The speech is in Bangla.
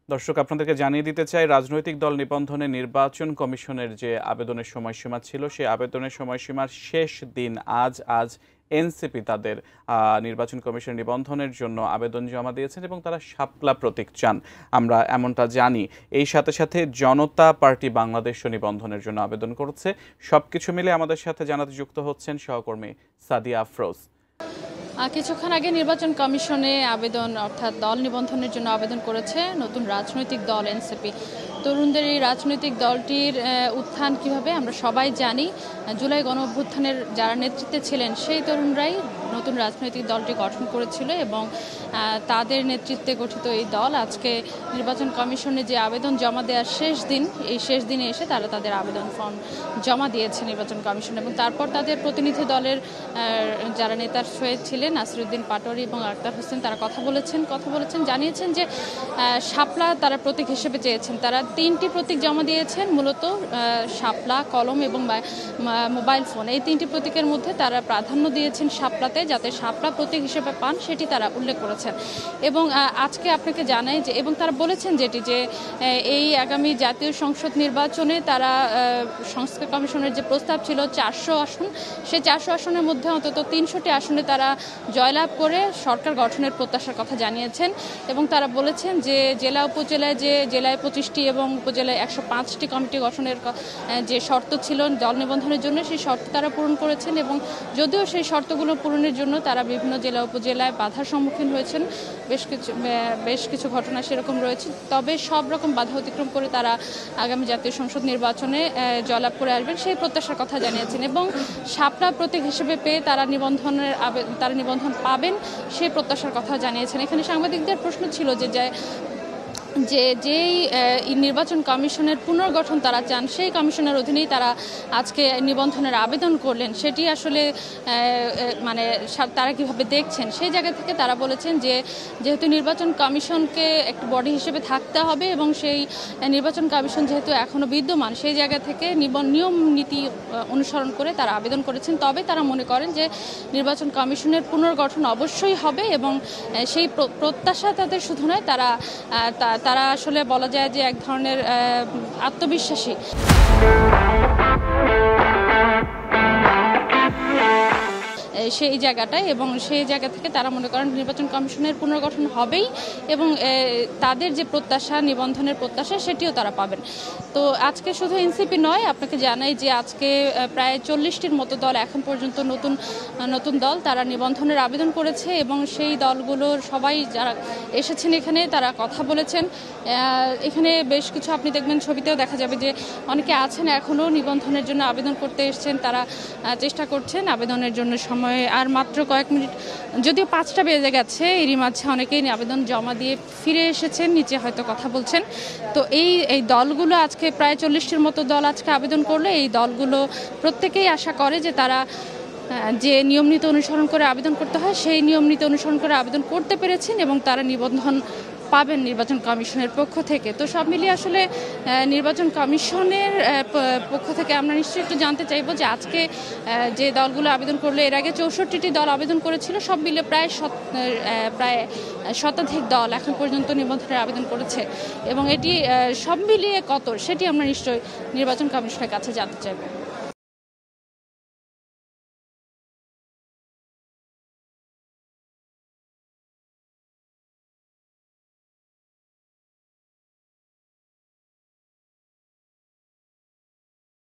দর্শক আপনাদেরকে জানিয়ে দিতে চাই, রাজনৈতিক দল নিবন্ধনে নির্বাচন কমিশনের যে আবেদনের সময়সীমা ছিল, সেই আবেদনের সময়সীমার শেষ দিন আজ এনসিপি তাদের নির্বাচন কমিশন নিবন্ধনের জন্য আবেদন জমা দিয়েছেন এবং তারা শাপলা প্রতীক চান, আমরা এমনটা জানি। এই সাথে সাথে জনতা পার্টি বাংলাদেশও নিবন্ধনের জন্য আবেদন করেছে। সবকিছু মিলে আমাদের সাথে জানাতে যুক্ত হচ্ছেন সহকর্মী সাদিয়া আফরোজ। কিছুক্ষণ আগে নির্বাচন কমিশনে আবেদন অর্থাৎ দল নিবন্ধনের জন্য আবেদন করেছে নতুন রাজনৈতিক দল এনসিপি। তরুণদের এই রাজনৈতিক দলটির উত্থান কিভাবে আমরা সবাই জানি। জুলাই গণ অভ্যুত্থানের যারা নেতৃত্বে ছিলেন সেই তরুণরাই নতুন রাজনৈতিক দলটি গঠন করেছিল এবং তাদের নেতৃত্বে গঠিত এই দল আজকে নির্বাচন কমিশনে যে আবেদন জমা দেওয়ার শেষ দিন, এই শেষ দিনে এসে তারা তাদের আবেদন ফর্ম জমা দিয়েছে নির্বাচন কমিশন এবং তারপর তাদের প্রতিনিধি দলের যারা নেতার সৈয়দ ছিলেন নাসিরউদ্দিন পাটোয়ারি এবং আক্তার হোসেন তারা কথা বলেছেন জানিয়েছেন যে শাপলা তারা প্রতীক হিসেবে চেয়েছেন। তারা 3টি প্রতীক জমা দিয়েছেন, মূলত শাপলা, কলম এবং মোবাইল ফোন, এই 3টি প্রতীকের মধ্যে তারা প্রাধান্য দিয়েছেন শাপলাতে, যাতে শাপলা প্রতীক হিসেবে পান সেটি তারা উল্লেখ করেছেন। এবং আজকে আপনাকে জানাই যে এবং তারা বলেছেন যেটি যে এই আগামী জাতীয় সংসদ নির্বাচনে তারা সংস্কার কমিশনের যে প্রস্তাব ছিল 400 আসন, সেই 400 আসনের মধ্যে অন্তত 300টি আসনে তারা জয়লাভ করে সরকার গঠনের প্রত্যাশার কথা জানিয়েছেন এবং তারা বলেছেন যে জেলা উপজেলায় যে জেলায় 25টি এবং উপজেলায় 105টি কমিটি গঠনের যে শর্ত ছিল দল নিবন্ধনের জন্য, সেই শর্ত তারা পূরণ করেছেন এবং যদিও সেই শর্তগুলো পূরণের জন্য তারা বিভিন্ন জেলা উপজেলায় বাধার সম্মুখীন হয়েছেন, বেশ কিছু ঘটনা সেরকম রয়েছে, তবে সব রকম বাধা অতিক্রম করে তারা আগামী জাতীয় সংসদ নির্বাচনে জয়লাভ করে আসবেন সেই প্রত্যাশার কথা জানিয়েছেন এবং শাপলা প্রতীক হিসেবে পেয়ে তারা নিবন্ধন পাবেন সেই প্রত্যাশার কথা জানিয়েছেন। এখানে সাংবাদিকদের প্রশ্ন ছিল যেই নির্বাচন কমিশনের পুনর্গঠন তারা চান, সেই কমিশনের অধীনেই তারা আজকে নিবন্ধনের আবেদন করলেন, সেটি আসলে মানে তারা কিভাবে দেখছেন সেই জায়গা থেকে তারা বলেছেন যে যেহেতু নির্বাচন কমিশনকে একটু বডি হিসেবে থাকতে হবে এবং সেই নির্বাচন কমিশন যেহেতু এখনও বিদ্যমান, সেই জায়গা থেকে নিয়ম নীতি অনুসরণ করে তারা আবেদন করেছেন। তবে তারা মনে করেন যে নির্বাচন কমিশনের পুনর্গঠন অবশ্যই হবে এবং সেই প্রত্যাশা তাদের শুধু নয়, তারা আসলে বলা যায় যে এক ধরনের আত্মবিশ্বাসী। সেই জায়গাটায় এবং সেই জায়গা থেকে তারা মনে করেন নির্বাচন কমিশনের পুনর্গঠন হবেই এবং তাদের যে প্রত্যাশা, নিবন্ধনের প্রত্যাশা, সেটিও তারা পাবেন। তো আজকে শুধু এনসিপি নয়, আপনাকে জানাই যে আজকে প্রায় 40টির মতো দল এখন পর্যন্ত নতুন দল তারা নিবন্ধনের আবেদন করেছে এবং সেই দলগুলোর সবাই যারা এসেছেন এখানে তারা কথা বলেছেন। এখানে বেশ কিছু আপনি দেখবেন ছবিতেও দেখা যাবে যে অনেকে আছেন এখনও নিবন্ধনের জন্য আবেদন করতে এসেছেন, তারা চেষ্টা করছেন আবেদনের জন্য। সময় আর মাত্র কয়েক মিনিট, যদিও 5টা বেজে গেছে, এরই মাঝে অনেকেই আবেদন জমা দিয়ে ফিরে এসেছেন, নিচে হয়তো কথা বলছেন। তো এই দলগুলো আজকে প্রায় 40টির মতো দল আজকে আবেদন করলে এই দলগুলো প্রত্যেকেই আশা করে যে তারা যে নিয়ম নীতি অনুসরণ করে আবেদন করতে হয় সেই নিয়ম নীতি অনুসরণ করে আবেদন করতে পেরেছেন এবং তারা নিবন্ধন পাবেন নির্বাচন কমিশনের পক্ষ থেকে। তো সব মিলিয়ে আসলে নির্বাচন কমিশনের পক্ষ থেকে আমরা নিশ্চয়ই একটু জানতে চাইব যে আজকে যে দলগুলো আবেদন করলো, এর আগে 64টি দল আবেদন করেছিল, সব মিলিয়ে প্রায় শতাধিক দল এখন পর্যন্ত নিবন্ধনের আবেদন করেছে এবং এটি সব মিলিয়ে কত সেটি আমরা নিশ্চয়ই নির্বাচন কমিশনের কাছে জানতে চাইব।